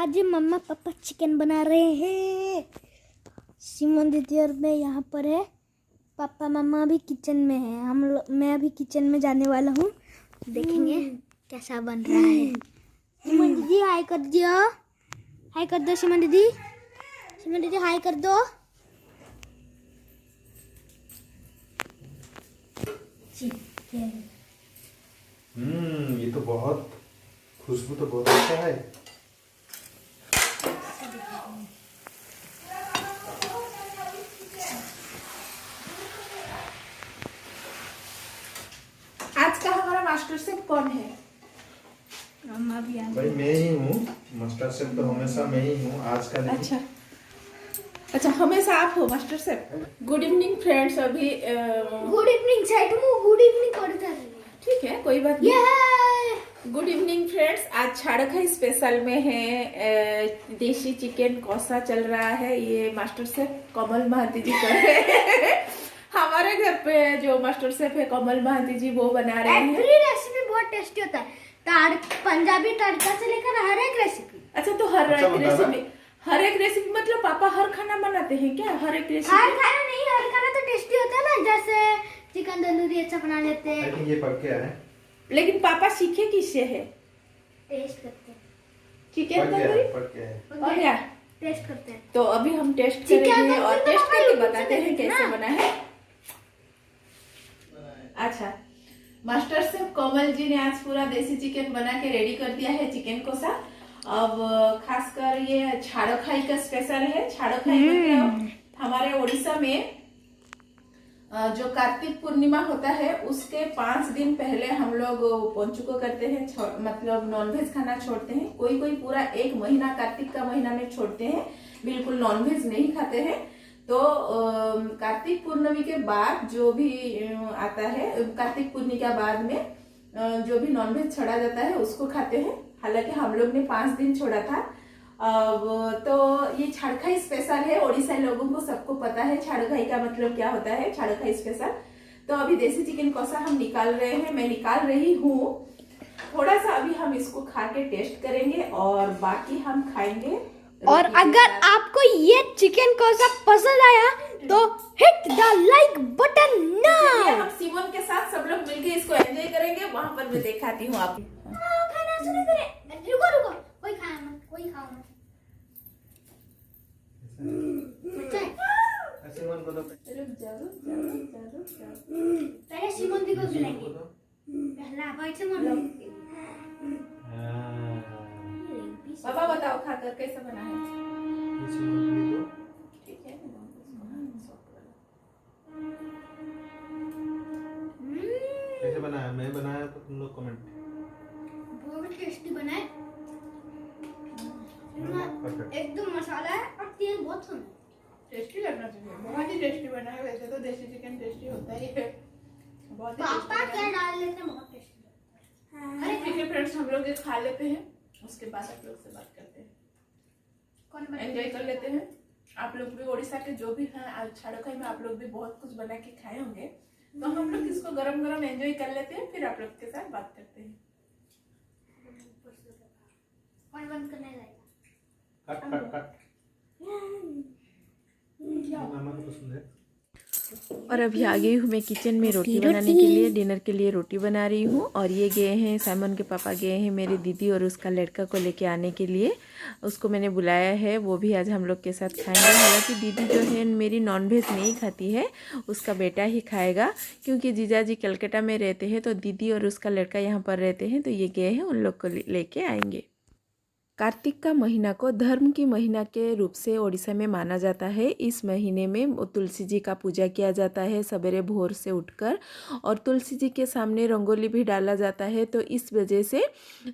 आज मम्मा पापा चिकन बना रहे हैं। सिमोन दीदी और मैं यहाँ पर है। पापा मम्मा अभी किचन में है। मैं अभी किचन में जाने वाला हूँ। देखेंगे कैसा बन रहा है। सिमोन दीदी हाय कर दियो। हाय कर दो सिमोन दीदी। सिमोन दीदी हाय कर दो। चिकन ये तो बहुत खुशबू तो बहुत अच्छा है। आज का हमारा मास्टर शेफ कौन है? मम्मा भी आ भाई मैं ही हूँ। मास्टर शेफ तो हमेशा मैं ही हूँ। आज का नहीं। अच्छा अच्छा, हमेशा आप हो master chef. Good evening friends. अभी गुड इवनिंग सेट मु गुड इवनिंग करता है। ठीक है, कोई बात नहीं। Good evening friends. आज छाड़खाई स्पेशल में है देसी चिकन कौसा चल रहा है। ये मास्टर शेफ कमल महांती जी कर रहे हैं। हमारे घर पे जो मास्टर शेफ है कमल महांती जी वो बना रहे हैं। एवरी रेसिपी बहुत टेस्टी होता है। पंजाबी तड़का से लेकर हर एक रेसिपी। अच्छा, तो हर एक रेसिपी मतलब पापा हर खाना बनाते हैं क्या? हर एक रेसिपी? हर खाना नहीं, हर खाना तो टेस्टी होता है ना। जैसे चिकन तंदूरी अच्छा बना लेते हैं। ये पक गया है। लेकिन पापा सीखे किससे है? टेस्ट करते हैं। चिकन तंदूरी पक गया है। और क्या टेस्ट करते हैं। तो अभी हम टेस्ट चिकन करेंगे और तंदूरी टेस्ट तो करके पापा बताते हैं YouTube से कैसे ना। बना है। अच्छा, मास्टर शेफ कमल जी ने आज पूरा देसी चिकन बना के रेडी कर दिया है चिकन कोसा। अब खासकर ये छाड़खाई का स्पेशल है। छाड़खाई मतलब हमारे उड़ीसा में जो कार्तिक पूर्णिमा होता है उसके 5 दिन पहले हम लोग पंचुको करते हैं, मतलब नॉनवेज खाना छोड़ते हैं। कोई कोई पूरा 1 महीना कार्तिक का महीना में छोड़ते हैं, बिल्कुल नॉनवेज नहीं खाते हैं। तो कार्तिक पूर्णिमा के बाद जो भी आता है, कार्तिक पूर्णिमा के बाद में जो भी नॉनवेज छोड़ा जाता है उसको खाते हैं। हालांकि हम लोग ने 5 दिन छोड़ा था। अब तो ये छाड़खाई स्पेशल है। ओडिशा लोगों को सबको पता है छाड़खाई का मतलब क्या होता है। छाड़खाई स्पेशल। तो अभी देसी चिकन कौसा हम निकाल रहे हैं, मैं निकाल रही हूँ। थोड़ा सा अभी हम इसको खा के टेस्ट करेंगे और बाकी हम खाएंगे। और अगर आपको ये चिकन कौसा पसंद आया तो hit the like button now. हम सिमोन के साथ सब लोग मिलकर इसको एंजॉय करेंगे। वहां पर मैं दिखाती हूँ आपको। खाना शुरू करें। रुको कोई खाया मत, कोई खाओ मत। सिमोन को दो। रुक जाओ। पहले सिमोन दी को खिलाएंगे। पहला बाइट सिमोन। पापा बताओ खाकर कैसा बना है? ठीक है। कैसे बनाया? मैं बनाया तो तुम लोग कमेंट। बहुत टेस्टी बना है। एकदम मसाला है और तेल बहुत कम है। टेस्टी लगना चाहिए। बहुत ही टेस्टी बना है। वैसे तो देसी चिकन टेस्टी होता ही है। बहुत ही पापा क्या डाल लेते हैं, बहुत टेस्टी लगता है। अरे ठीक है फ्रेंड्स, हम लोग ये खा लेते हैं, उसके बाद आप लोग से बात करते हैं। कौन एंजॉय कर लेते हैं। आप लोग भी उड़ीसा के जो भी हैं, आज छाड़खाई में आप लोग भी बहुत कुछ बना के खाए होंगे। तो हम लोग इसको गरम गरम एंजॉय कर लेते हैं, फिर आप लोग के साथ बात करते हैं। कौन बंद करने जाएगा? कट। मामा को पसंद है। और अभी आ गई हूँ मैं किचन में रोटी बनाने के लिए। डिनर के लिए रोटी बना रही हूँ। और ये गए हैं, साइमन के पापा गए हैं मेरी दीदी और उसका लड़का को लेके आने के लिए। उसको मैंने बुलाया है, वो भी आज हम लोग के साथ खाएंगे। हालांकि दीदी जो है मेरी नॉनवेज नहीं खाती है, उसका बेटा ही खाएगा। क्योंकि जीजा जी कलकत्ता में रहते हैं तो दीदी और उसका लड़का यहाँ पर रहते हैं, तो ये गए हैं, उन लोग को लेके आएंगे। कार्तिक का महीना को धर्म की महीना के रूप से ओडिशा में माना जाता है। इस महीने में तुलसी जी का पूजा किया जाता है सवेरे भोर से उठकर, और तुलसी जी के सामने रंगोली भी डाला जाता है। तो इस वजह से,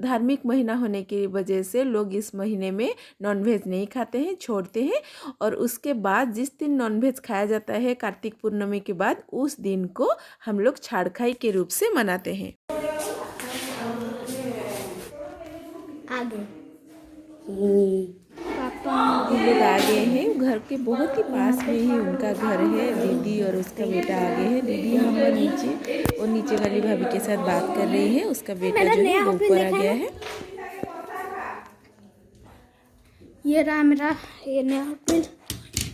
धार्मिक महीना होने की वजह से लोग इस महीने में नॉनवेज नहीं खाते हैं, छोड़ते हैं। और उसके बाद जिस दिन नॉनवेज खाया जाता है कार्तिक पूर्णिमा के बाद, उस दिन को हम लोग छाड़खाई के रूप से मनाते हैं। आगे पापा हम लोग आ गए हैं। घर के बहुत ही पास में ही उनका घर है। दीदी और उसका बेटा आ गए हैं। दीदी यहाँ पर नीचे और नीचे वाली भाभी के साथ बात कर रही है। उसका बेटा जो है वो ऊपर आ गया है। ये रहा मेरा ये नया आउटफिट।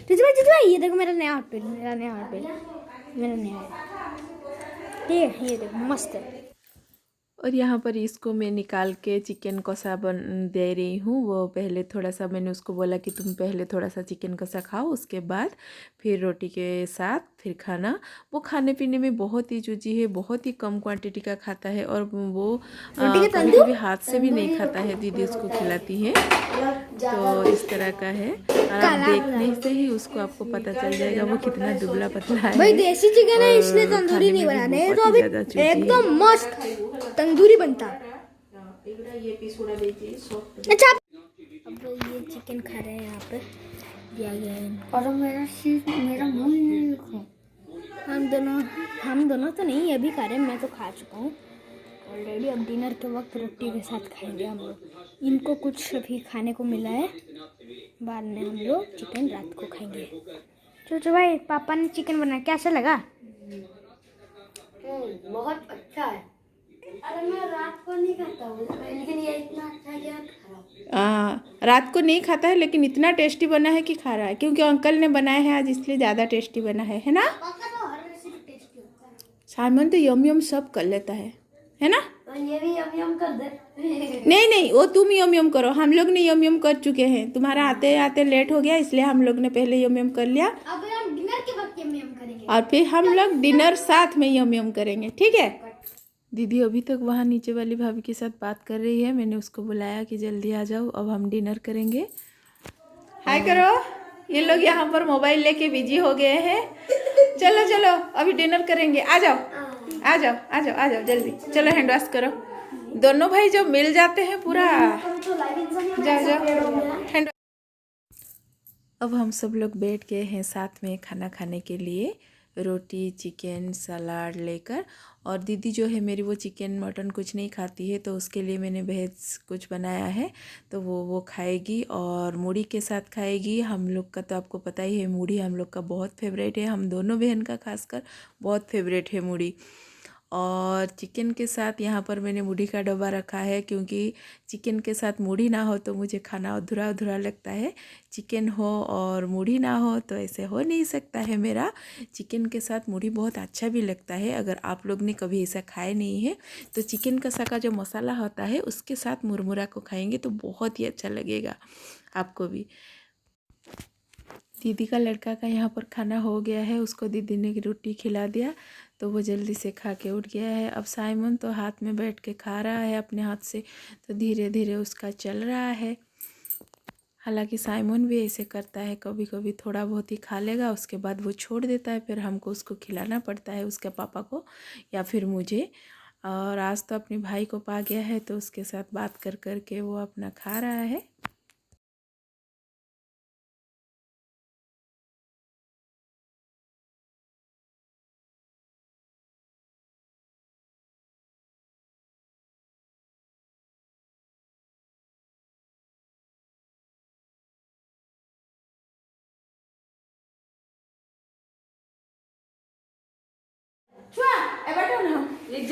जीजू भाई ये देखो मेरा नया आउटफिट, मेरा नया ठीक है। ये देखो मस्त है। और यहाँ पर इसको मैं निकाल के चिकन कसा बन दे रही हूँ। वो पहले थोड़ा सा मैंने उसको बोला कि तुम पहले थोड़ा सा चिकन कसा खाओ, उसके बाद फिर रोटी के साथ फिर खाना। वो खाने पीने में बहुत ही चूजी है, बहुत ही कम क्वांटिटी का खाता है और वो कभी कभी हाथ से भी नहीं खाता है। दीदी उसको खिलाती है तो इस तरह का है। और आप देखने से ही उसको आपको पता चल जाएगा वो कितना दुबला पतला है। भाई देसी चिकन है इसलिए तंदूरी नहीं बनाने, तो अभी एकदम मस्त तंदूरी बनता। अच्छा अब ये चिकन खा रहे हैं यहाँ पे, दिया गया है। और मेरा मुंह नहीं देखो। हम दोनों तो नहीं अभी खा रहे हैं, मैं तो खा चुका हूँ ऑलरेडी। अब डिनर के वक्त रोटी के साथ खाएंगे हम लोग। इनको कुछ अभी खाने को मिला है, बाद में हम लोग चिकन रात को खाएंगे। चलो भाई पापा ने चिकन बनाया, कैसा लगा? बहुत अच्छा है। अरे मैं रात को नहीं खाता हूँ लेकिन ये इतना अच्छा है कि रात को नहीं खाता है लेकिन इतना टेस्टी बना है कि खा रहा है, क्योंकि अंकल ने बनाया है आज इसलिए ज़्यादा टेस्टी बना है ना? साइमन तो यम यम सब कर लेता है ना? तो ये भी यम यम कर दे। नहीं वो तुम यम यम करो, हम लोग ने यम यम कर चुके हैं। तुम्हारा आते आते लेट हो गया इसलिए हम लोग ने पहले यम यम कर लिया। अब हम डिनर के वक्त यम यम करेंगे और फिर हम लोग डिनर साथ में यम यम करेंगे, ठीक है? दीदी अभी तक वहाँ नीचे वाली भाभी के साथ बात कर रही है। मैंने उसको बुलाया कि जल्दी आ जाओ, अब हम डिनर करेंगे। हाय करो। ये लोग यहाँ पर मोबाइल लेके बिजी हो गए हैं। चलो अभी डिनर करेंगे, आ जाओ जल्दी। चलो हैंड वॉश करो। दोनों भाई जब मिल जाते हैं पूरा जाओ हैंड। अब हम सब लोग बैठ गए हैं साथ में खाना खाने के लिए, रोटी चिकन सलाद लेकर। और दीदी जो है मेरी वो चिकन मटन कुछ नहीं खाती है, तो उसके लिए मैंने वेज कुछ बनाया है तो वो खाएगी और मूढ़ी के साथ खाएगी। हम लोग का तो आपको पता ही है मूढ़ी हम लोग का बहुत फेवरेट है, हम दोनों बहन का खासकर बहुत फेवरेट है मूढ़ी। और चिकन के साथ यहाँ पर मैंने मूढ़ी का डब्बा रखा है, क्योंकि चिकन के साथ मूढ़ी ना हो तो मुझे खाना अधूरा अधूरा लगता है। चिकन हो और मूढ़ी ना हो तो ऐसे हो नहीं सकता है मेरा। चिकन के साथ मूढ़ी बहुत अच्छा भी लगता है। अगर आप लोग ने कभी ऐसा खाया नहीं है तो चिकन कसा का जो मसाला होता है उसके साथ मुरमुरा को खाएंगे तो बहुत ही अच्छा लगेगा आपको भी। दीदी का लड़का का यहाँ पर खाना हो गया है, उसको दीदी ने रोटी खिला दिया तो वो जल्दी से खा के उठ गया है। अब साइमन तो हाथ में बैठ के खा रहा है अपने हाथ से, तो धीरे धीरे उसका चल रहा है। हालांकि साइमन भी ऐसे करता है, कभी कभी थोड़ा बहुत ही खा लेगा उसके बाद वो छोड़ देता है, फिर हमको उसको खिलाना पड़ता है, उसके पापा को या फिर मुझे। और आज तो अपने भाई को पा गया है तो उसके साथ बात कर कर के वो अपना खा रहा है।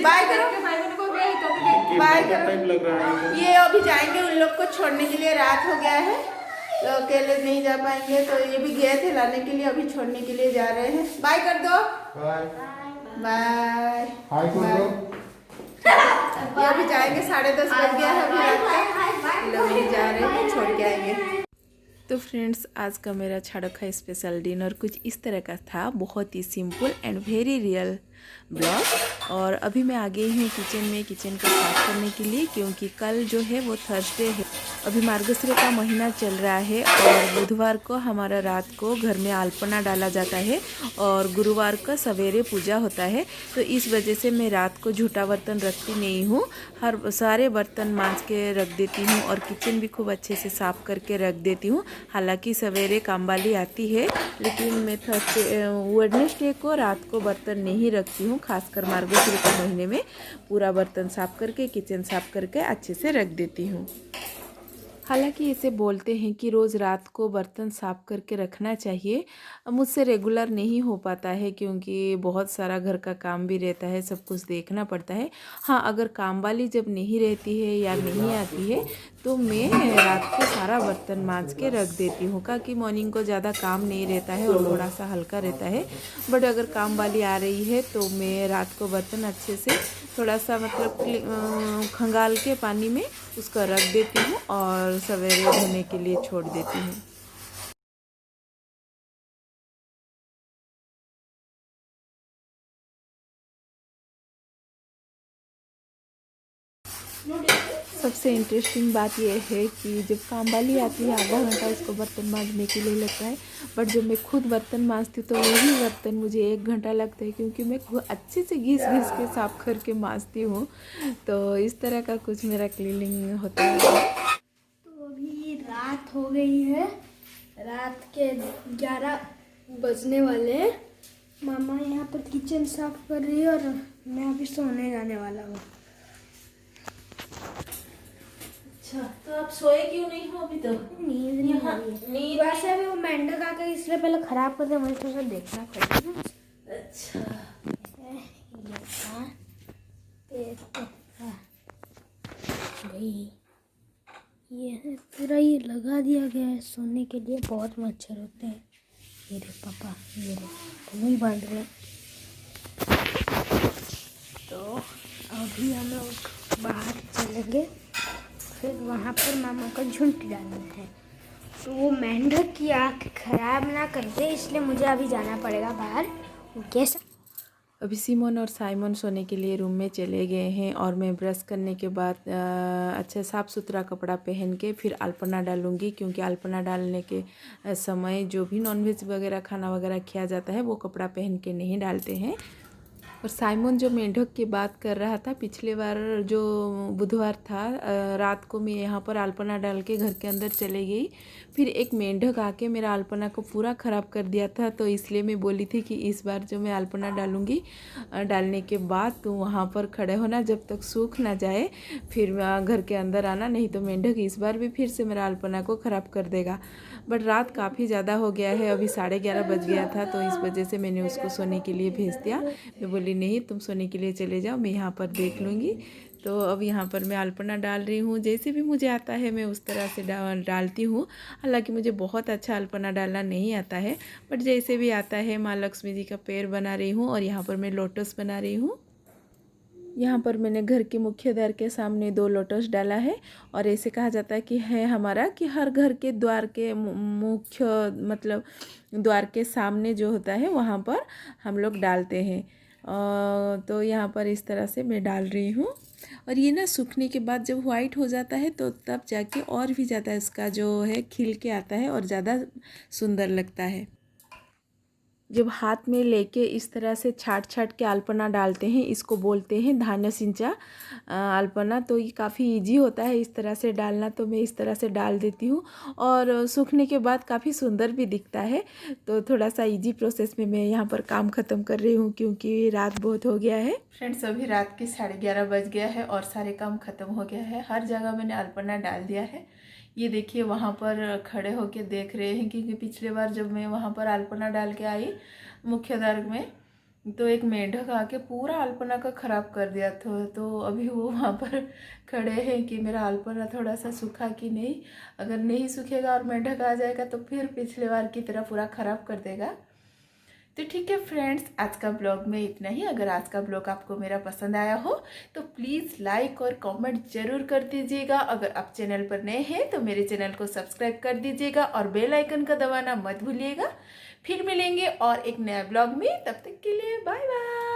बाय करो, बाय टाइम लग रहा है। ये अभी जाएंगे उन लोग को छोड़ने के लिए, रात हो गया है तो अकेले नहीं जा पाएंगे, तो ये भी गए थे लाने के लिए, अभी छोड़ने के लिए जा रहे हैं। बाय कर दो। बाय बाय हाय कर दो। ये अभी जाएंगे, 10:30 बज गया है अभी रात का, लोग नहीं जा रहे हैं, छोड़ के आएंगे। तो फ्रेंड्स आज का मेरा छाड़ोखा स्पेशल डिनर कुछ इस तरह का था, बहुत ही simple and very real blog. और अभी मैं आ गई हूँ किचन में, किचन को साफ करने के लिए, क्योंकि कल जो है वो थर्सडे है। अभी मार्गशीर का महीना चल रहा है और बुधवार को हमारा रात को घर में आलपना डाला जाता है और गुरुवार को सवेरे पूजा होता है। तो इस वजह से मैं रात को झूठा बर्तन रखती नहीं हूँ, सारे बर्तन मांज के रख देती हूँ और किचन भी खूब अच्छे से साफ़ करके रख देती हूँ। हालांकि सवेरे काम वाली आती है, लेकिन मैं वेडनेसडे को रात को बर्तन नहीं रखती हूँ, खासकर मार्गशीर के महीने में पूरा बर्तन साफ़ करके किचन साफ़ करके अच्छे से रख देती हूँ। हालांकि इसे बोलते हैं कि रोज़ रात को बर्तन साफ़ करके रखना चाहिए, मुझसे रेगुलर नहीं हो पाता है क्योंकि बहुत सारा घर का काम भी रहता है, सब कुछ देखना पड़ता है। हाँ, अगर काम वाली जब नहीं रहती है या नहीं आती है तो मैं रात को सारा बर्तन मांज के रख देती हूँ, कि मॉर्निंग को ज़्यादा काम नहीं रहता है और थोड़ा सा हल्का रहता है। बट अगर काम वाली आ रही है तो मैं रात को बर्तन अच्छे से थोड़ा सा मतलब खंगाल के पानी में उसका रख देती हूँ और सवेरे धोने के लिए छोड़ देती हूँ। सबसे इंटरेस्टिंग बात यह है कि जब काम वाली आती है आधा घंटा उसको बर्तन मांजने के लिए लगता है, बट जब मैं खुद बर्तन मांजती हूँ तो वही बर्तन मुझे 1 घंटा लगता है, क्योंकि मैं अच्छे से घिस के साफ करके मांजती हूँ। तो इस तरह का कुछ मेरा क्लीनिंग होता है। तो अभी रात हो गई है, रात के 11 बजने वाले हैं। मामा यहाँ पर किचन साफ कर रही है और मैं अभी सोने जाने वाला हूँ। अच्छा, तो आप सोए क्यों नहीं हो अभी? तो नींद नहीं आ रही है। नींद वैसे भी वो मेंढक आकर इसलिए पहले खराब कर दिया, मुझे तो उसे देखना पड़ेगा। अच्छा, ये था भाई, ये पूरा ये लगा दिया गया है सोने के लिए। बहुत मच्छर होते हैं। ये रे पापा, ये रे वही बांध रहे हैं। तो अभी हम लोग बाहर चलेंगे, फिर वहाँ पर मामा का झुंड डालना है। तो वो मेंढक की आँख खराब ना कर दे, इसलिए मुझे अभी जाना पड़ेगा बाहर। कैसा? अभी सिमोन और साइमन सोने के लिए रूम में चले गए हैं और मैं ब्रश करने के बाद अच्छा साफ़ सुथरा कपड़ा पहन के फिर अल्पना डालूंगी, क्योंकि अल्पना डालने के समय जो भी नॉनवेज वगैरह खाना वगैरह किया जाता है वो कपड़ा पहन के नहीं डालते हैं। और साइमन जो मेंढक की बात कर रहा था, पिछले बार जो बुधवार था रात को मैं यहाँ पर अल्पना डाल के घर के अंदर चले गई, फिर एक मेंढक आके मेरा अल्पना को पूरा ख़राब कर दिया था। तो इसलिए मैं बोली थी कि इस बार जो मैं अल्पना डालूँगी, डालने के बाद तो वहाँ पर खड़े होना, जब तक सूख ना जाए फिर घर के अंदर आना, नहीं तो मेंढक इस बार भी फिर से मेरा अल्पना को ख़राब कर देगा। बट रात काफ़ी ज़्यादा हो गया है, अभी 11:30 बज गया था, तो इस वजह से मैंने उसको सोने के लिए भेज दिया। मैं बोली नहीं तुम सोने के लिए चले जाओ, मैं यहाँ पर देख लूँगी। तो अब यहाँ पर मैं अल्पना डाल रही हूँ, जैसे भी मुझे आता है मैं उस तरह से डालती हूँ। हालांकि मुझे बहुत अच्छा अल्पना डालना नहीं आता है, बट जैसे भी आता है। माँ लक्ष्मी जी का पैर बना रही हूँ और यहाँ पर मैं लोटस बना रही हूँ। यहाँ पर मैंने घर के मुख्य द्वार के सामने 2 लोटस डाला है। और ऐसे कहा जाता है कि है हमारा कि हर घर के द्वार के मुख्य मतलब द्वार के सामने जो होता है वहाँ पर हम लोग डालते हैं। तो यहाँ पर इस तरह से मैं डाल रही हूँ। और ये ना सूखने के बाद जब वाइट हो जाता है तो तब जाके और भी ज़्यादा इसका जो है खिल के आता है और ज़्यादा सुंदर लगता है। जब हाथ में लेके इस तरह से छाट के अल्पना डालते हैं, इसको बोलते हैं धान्य सिंचा अल्पना। तो ये काफ़ी इजी होता है इस तरह से डालना, तो मैं इस तरह से डाल देती हूँ और सूखने के बाद काफ़ी सुंदर भी दिखता है। तो थोड़ा सा इजी प्रोसेस में मैं यहाँ पर काम ख़त्म कर रही हूँ, क्योंकि रात बहुत हो गया है। फ्रेंड्स अभी रात के 11:30 बज गया है और सारे काम ख़त्म हो गया है। हर जगह मैंने अल्पना डाल दिया है। ये देखिए वहाँ पर खड़े होके देख रहे हैं, क्योंकि पिछले बार जब मैं वहाँ पर अल्पना डाल के आई मुख्य द्वार में, तो एक मेंढक आके पूरा अल्पना का ख़राब कर दिया था। तो अभी वो वहाँ पर खड़े हैं कि मेरा अल्पना थोड़ा सा सूखा कि नहीं। अगर नहीं सूखेगा और मेंढक आ जाएगा तो फिर पिछले बार की तरह पूरा ख़राब कर देगा। तो ठीक है फ्रेंड्स, आज का ब्लॉग में इतना ही। अगर आज का ब्लॉग आपको मेरा पसंद आया हो तो प्लीज़ लाइक और कमेंट जरूर कर दीजिएगा। अगर आप चैनल पर नए हैं तो मेरे चैनल को सब्सक्राइब कर दीजिएगा और बेल आइकन का दबाना मत भूलिएगा। फिर मिलेंगे और एक नया ब्लॉग में, तब तक के लिए बाय बाय।